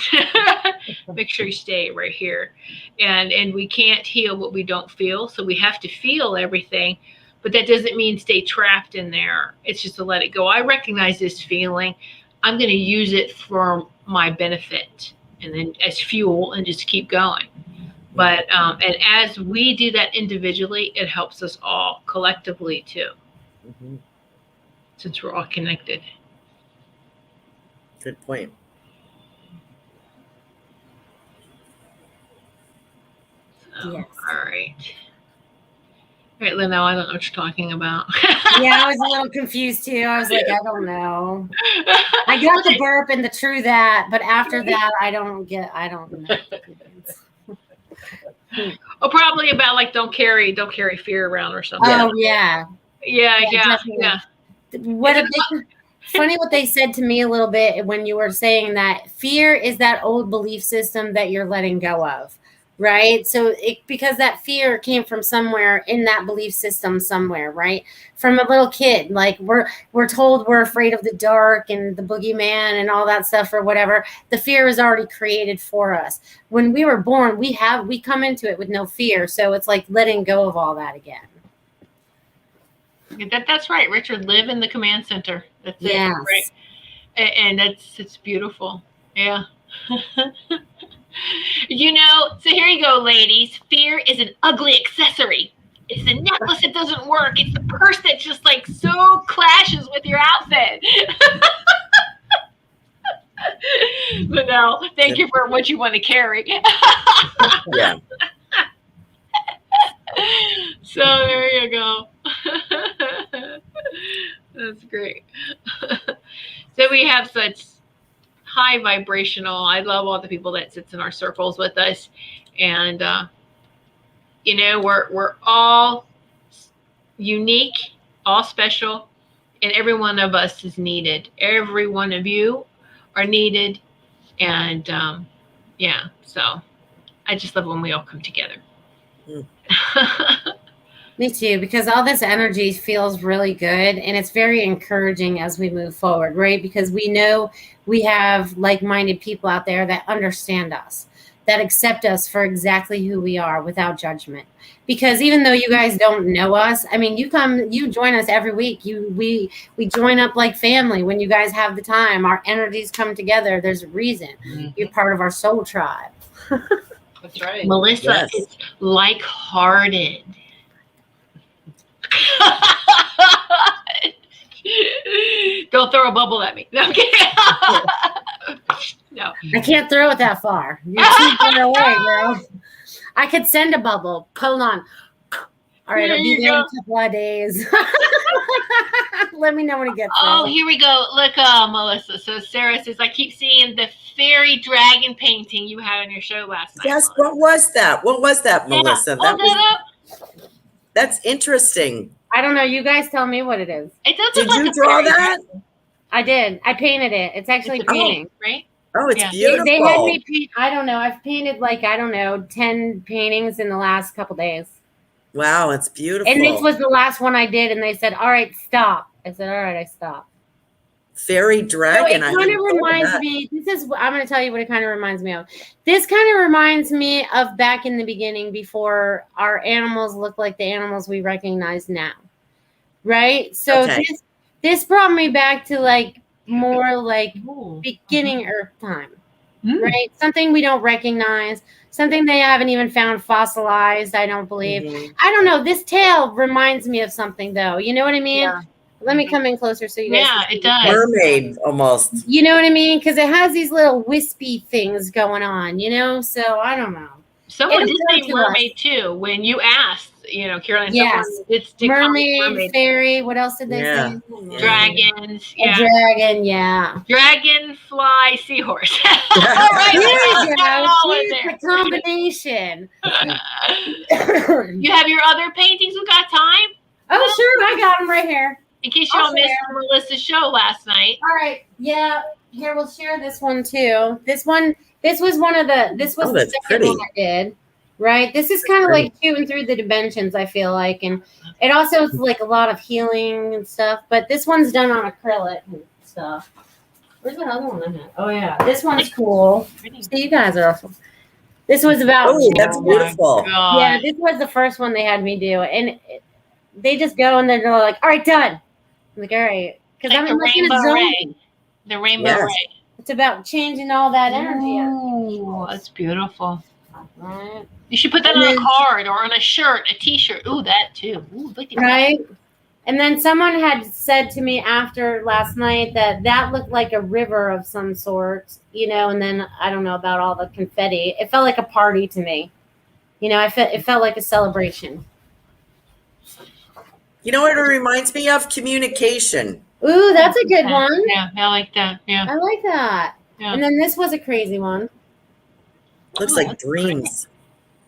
Make sure you stay right here. And we can't heal what we don't feel. So we have to feel everything. But that doesn't mean stay trapped in there. It's just to let it go. I recognize this feeling. I'm going to use it for my benefit and then as fuel and just keep going. But and as we do that individually, it helps us all collectively too. Mm-hmm. Since we're all connected. Good point. Yes. All right. All right, Lynn, I don't know what you're talking about. Yeah, I was a little confused too. I was like, I don't know. I got the burp and the true that, but after that, I don't know. Oh, probably about like don't carry fear around or something. Oh yeah. Yeah. Funny what they said to me a little bit when you were saying that fear is that old belief system that you're letting go of, right? So because that fear came from somewhere in that belief system somewhere, right? From a little kid, like we're told we're afraid of the dark and the boogeyman and all that stuff or whatever. The fear is already created for us. When we were born, we come into it with no fear. So it's like letting go of all that again. That's right, Richard. Live in the command center. That's it. Right? And it's beautiful. Yeah. So here you go, ladies. Fear is an ugly accessory. It's the necklace that doesn't work. It's the purse that just like so clashes with your outfit. But no, thank you for what you want to carry. Yeah. So there you go. That's great. So we have such high vibrational. I love all the people that sits in our circles with us, and we're all unique, all special, and every one of us is needed. Every one of you are needed, and so I just love when we all come together. Me too, because all this energy feels really good and it's very encouraging as we move forward, right? Because we know we have like-minded people out there that understand us, that accept us for exactly who we are without judgment. Because even though you guys don't know us, I mean, you join us every week. We join up like family when you guys have the time. Our energies come together. There's a reason. Mm-hmm. You're part of our soul tribe. That's right. Melissa Yes. is like-hearted. Don't throw a bubble at me. No, I'm kidding. No. I can't throw it that far. You're too far away, girl. I could send a bubble. Hold on. All right, There I'll be you there in go. a couple of days. Let me know when it gets Oh, there. here we go. Look, Melissa. So Sarah says, I keep seeing the fairy dragon painting you had on your show last night. Yes. What was that? What was that, Yeah, Melissa? hold that up. That's interesting. I don't know. You guys tell me what it is. It does Did look like you a draw fairy that? dragon. I did. I painted it. It's actually It's a painting. paint, right? Oh, it's Yeah. beautiful. They had me paint. I don't know. I've painted 10 paintings in the last couple days. Wow, it's beautiful. And this was the last one I did. And they said, all right, stop. I said, all right, I stopped. Fairy So dragon. it kind of reminds me, I'm going to tell you what it kind of reminds me of. This kind of reminds me of back in the beginning before our animals looked like the animals we recognize now. Right? So Okay. this brought me back to more like Ooh. beginning Earth time. Mm. Right? Something we don't recognize, something they haven't even found fossilized, I don't believe. Mhm. I don't know. This tail reminds me of something, though. You know what I mean? Yeah. Let me come in closer so you guys Yeah, can see it does. Mermaid almost. You know what I mean? Because it has these little wispy things going on, So I don't know. Someone It'll did come say to mermaid too when you asked, Caroline. Yes. Someone did comment Mermaid, fairy. What else did they Yeah. say? dragons. A Yeah. dragon, yeah. Dragonfly, seahorse. All There right, There let's you get it all go. in See, there. it's a combination. You have your other paintings? We got time? Oh, sure. I got them right here. In case you I'll all missed share. Melissa's show last night. All right. Yeah. Here, we'll share this one too. This was Oh, the that's second pretty. one I did. Right. This is kind of Pretty. like shooting through the dimensions, I feel like. And it also is like a lot of healing and stuff. But this one's done on acrylic and stuff. Where's that other one I had? Oh, yeah. This one's cool. So you guys are awesome. This was about. Oh, that's beautiful. God. Yeah, this was the first one they had me do. And they just go and they're like, all right, done. I'm like, all right. Because Like I'm the looking at rainbow zoning. ray. The rainbow Yes. ray. It's about changing all that energy. Ooh, that's beautiful. Right. You should put that And on then- a card or on a shirt, a t-shirt. Ooh, that too. Ooh, look at that. Right. And then someone had said to me after last night that looked like a river of some sort, and then I don't know about all the confetti. It felt like a party to me. It felt like a celebration. You know what it reminds me of? Communication. Ooh, that's a good one. Yeah, I like that. Yeah. I like that. Yeah. And then this was a crazy one, Looks Oh, like that's dreams.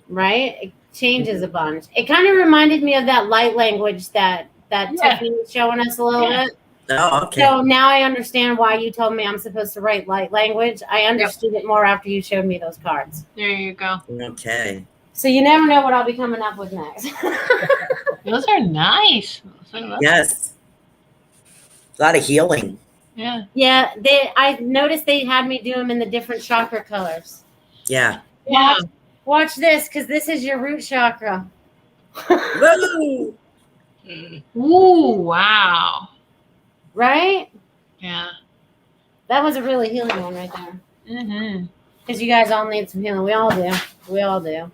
right? It changes a bunch. It kind of reminded me of that light language that Yeah. Tiffany was showing us a little Yeah. bit. Oh, okay. So now I understand why you told me I'm supposed to write light language. I understood it more after you showed me those cards. There you go. Okay. So you never know what I'll be coming up with next. Those are nice. Yes. A lot of healing. Yeah. Yeah, I noticed they had me do them in the different chakra colors. Yeah. Yeah. Watch this, because this is your root chakra. Woo! Ooh, wow. Right? Yeah. That was a really healing one right there. Mm-hmm. Because you guys all need some healing. We all do. We all do.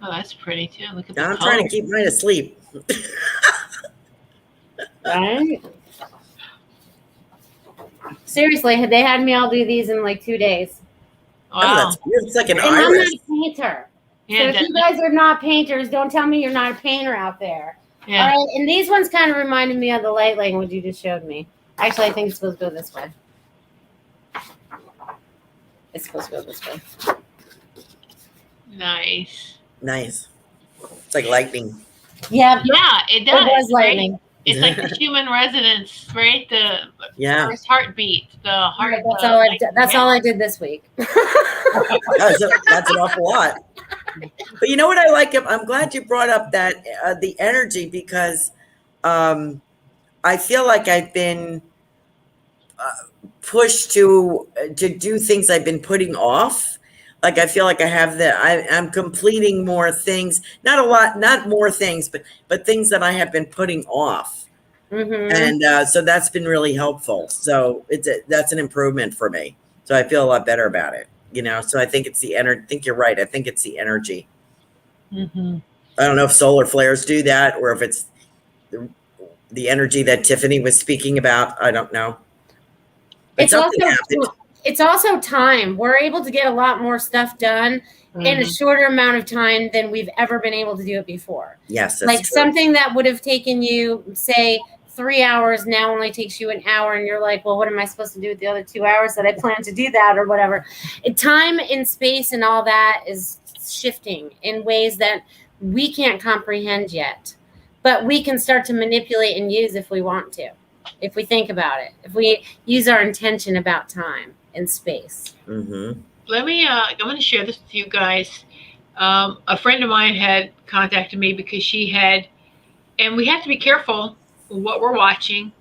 Oh, that's pretty too. Look at Now the I'm trying to colors. keep mine asleep. Right? Seriously, they had me all do these in 2 days. Oh, Wow. that's weird. It's like an And I'm not iris. a painter. Yeah, So if you guys are not painters, don't tell me you're not a painter out there. yeah. All right, and these ones kind of reminded me of the light language you just showed me. Actually, I think it's supposed to go this way. It's supposed to go this way. Nice. Nice. It's like lightning. Yeah, Yeah, it does. it was right? lightning. It's like the human resonance, right? The Yeah. first heartbeat, the heart. That's all I did this week. That's an awful lot. But you know what I like? I'm glad you brought up that the energy, because I feel like I've been pushed to do things I've been putting off. Like I feel like I have I'm completing more things, not a lot, not more things, but things that I have been putting off. Mm-hmm. And so that's been really helpful. So that's an improvement for me. So I feel a lot better about it. So I think it's the energy. I think you're right. I think it's the energy. Mm-hmm. I don't know if solar flares do that or if it's the energy that Tiffany was speaking about. I don't know. But It's also time. We're able to get a lot more stuff done in a shorter amount of time than we've ever been able to do it before. Yes, like true. Something that would have taken you, say, 3 hours now only takes you an hour, and you're like, well, what am I supposed to do with the other 2 hours that I plan to do that or whatever? Time and space and all that is shifting in ways that we can't comprehend yet, but we can start to manipulate and use if we want to, if we think about it, if we use our intention about time and space. Mm-hmm. I'm going to share this with you guys. A friend of mine had contacted me because she had, and we have to be careful what we're watching,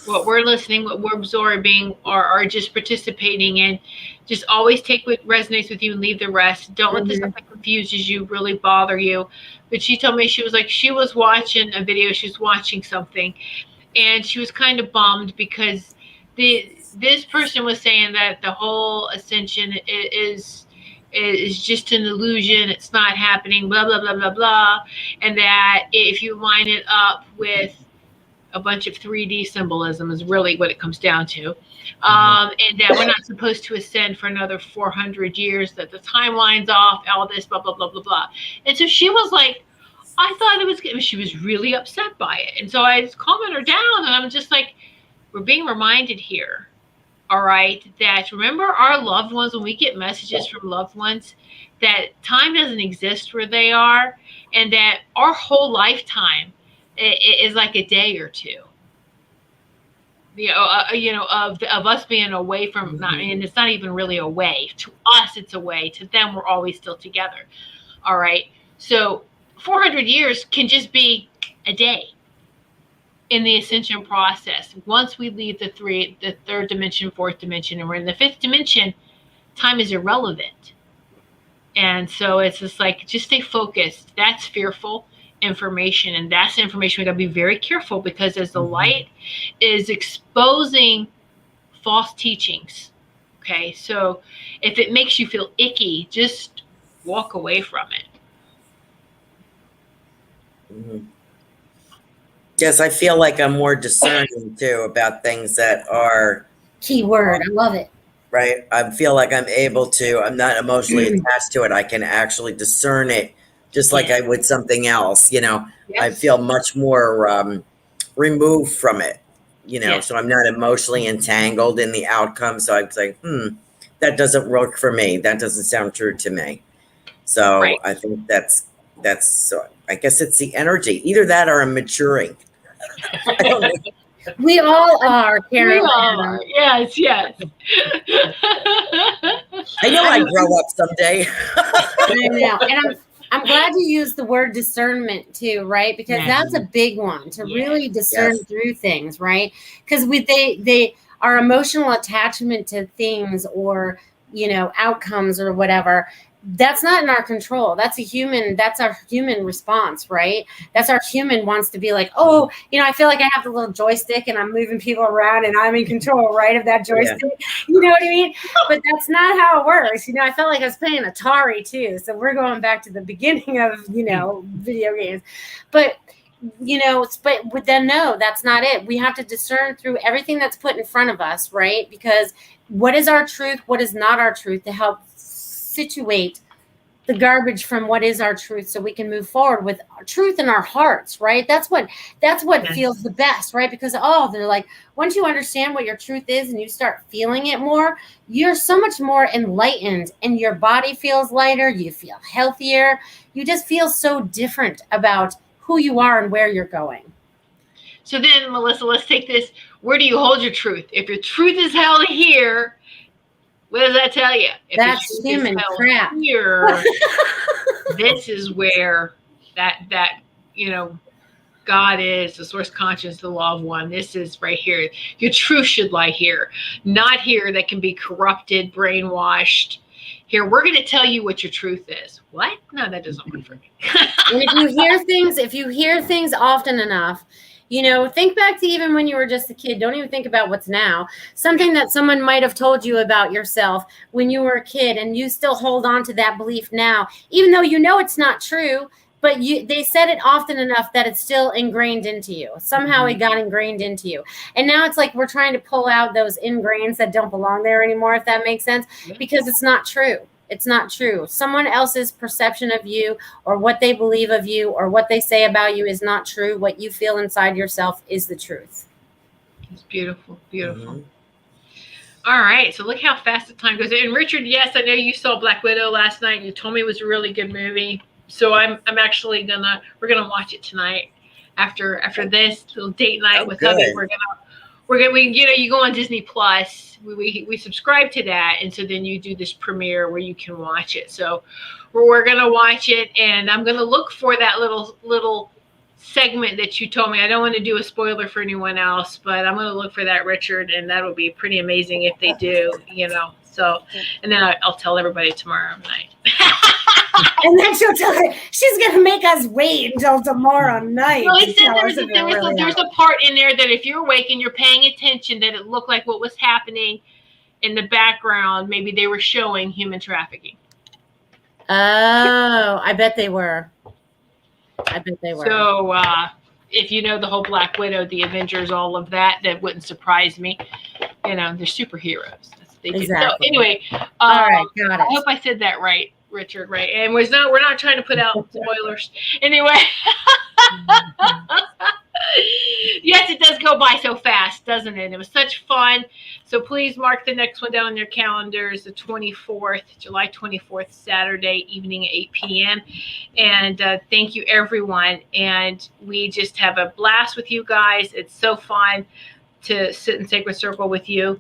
what we're listening, what we're absorbing, or just participating in. Just always take what resonates with you and leave the rest. Don't let the stuff that confuses you really bother you. But she told me she was watching a video, she was watching something, and she was kind of bummed because this person was saying that the whole ascension is just an illusion. It's not happening, blah, blah, blah, blah, blah. And that if you line it up with a bunch of 3D symbolism is really what it comes down to. And that we're not supposed to ascend for another 400 years, that the timeline's off, all this, blah, blah, blah, blah, blah. And so she was like, I thought it was good. She was really upset by it. And so I just calmed her down, and I'm just like, we're being reminded here, all right, that remember our loved ones, when we get messages from loved ones, that time doesn't exist where they are, and that our whole lifetime is like a day or two. Of us being away from, and it's not even really away. To us, it's away. To them, we're always still together. All right. So 400 years can just be a day in the ascension process. Once we leave the third dimension, fourth dimension, and we're in the fifth dimension, time is irrelevant. And so it's just like, just stay focused. That's fearful information, and that's the information we got to be very careful, because as the light is exposing false teachings, okay, so if it makes you feel icky, just walk away from it. Yes, I feel like I'm more discerning too about things that are keyword. I love it. Right. I feel like I'm not emotionally attached to it. I can actually discern it just like I would something else, Yes. I feel much more removed from it, so I'm not emotionally entangled in the outcome. So I'm like, that doesn't work for me. That doesn't sound true to me. So right. I think that's I guess it's the energy. Either that or I'm maturing. I don't know. We all are, Karen. We all are. Yes. I know I grow up someday. I know. And I'm glad you used the word discernment too, right? Because that's a big one, to really discern through things, right? Because they our emotional attachment to things or outcomes or whatever, that's not in our control. That's our human response, right? That's our human wants to be like, oh, I feel like I have the little joystick and I'm moving people around and I'm in control, right, of that joystick. Yeah. You know what I mean? But that's not how it works. I felt like I was playing Atari too. So we're going back to the beginning of, video games. But then no, that's not it. We have to discern through everything that's put in front of us, right? Because what is our truth? What is not our truth, to help situate the garbage from what is our truth, so we can move forward with our truth in our hearts, right? That's what feels the best, right? Because they're like, once you understand what your truth is and you start feeling it more, you're so much more enlightened, and your body feels lighter, you feel healthier, you just feel so different about who you are and where you're going. So then, Melissa, let's take this. Where do you hold your truth? If your truth is held here, what does that tell you? If that's human crap. Here, this is where that God is, the source conscious, the law of one. This is right here. Your truth should lie here, not here that can be corrupted, brainwashed. Here, we're going to tell you what your truth is. What? No, that doesn't work for me. And if you hear things often enough, You know, think back to even when you were just a kid. Don't even think about what's now. Something that someone might have told you about yourself when you were a kid, and you still hold on to that belief now, even though you know it's not true, but they said it often enough that it's still ingrained into you. Somehow it got ingrained into you. And now it's like we're trying to pull out those ingrains that don't belong there anymore, if that makes sense, because it's not true. It's not true. Someone else's perception of you or what they believe of you or what they say about you is not true. What you feel inside yourself is the truth. It's beautiful, beautiful. All right, so look how fast the time goes. And Richard, yes, I know you saw Black Widow last night. You told me it was a really good movie. So I'm actually we're gonna watch it tonight after this little date night with hubby. You go on Disney Plus. We subscribe to that, and so then you do this premiere where you can watch it. So we're gonna watch it, and I'm gonna look for that little segment that you told me. I don't want to do a spoiler for anyone else, but I'm gonna look for that, Richard, and that'll be pretty amazing if they do. So and then I'll tell everybody tomorrow night. And then she'll tell her she's gonna make us wait until tomorrow night. Well, it said there's a part in there that if you're awake and you're paying attention, that it looked like what was happening in the background. Maybe they were showing human trafficking. Oh, I bet they were. So if you know the whole Black Widow, the Avengers, all of that wouldn't surprise me. They're superheroes. That's what they do. Exactly. So anyway, all right, got it. I hope I said that right, Richard, right? And we're not trying to put out spoilers. Anyway. Yes, it does go by so fast, doesn't it? It was such fun. So please mark the next one down on your calendars, the 24th, July 24th, Saturday evening at 8 p.m. And thank you, everyone. And we just have a blast with you guys. It's so fun to sit in Sacred Circle with you,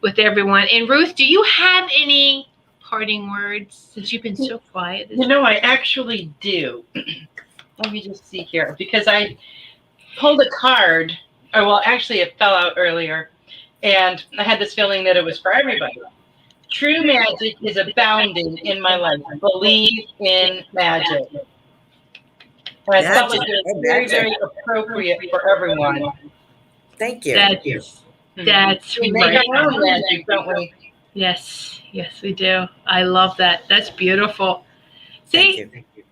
with everyone. And Ruth, do you have any parting words since you've been so quiet? I actually do. Let me just see here, because I pulled a card. Actually, it fell out earlier, and I had this feeling that it was for everybody. True magic is abounding in my life. Believe in magic. And I felt like it was very, very appropriate for everyone. Thank you. That's we make our own magic, don't we? Yes, we do. I love that. That's beautiful. See? Thank you.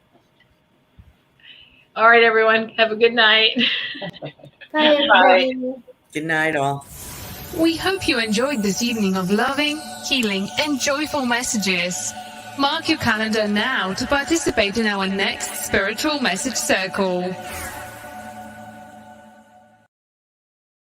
All right, everyone. Have a good night. Bye. Good night, all. We hope you enjoyed this evening of loving, healing, and joyful messages. Mark your calendar now to participate in our next Spiritual Message Circle.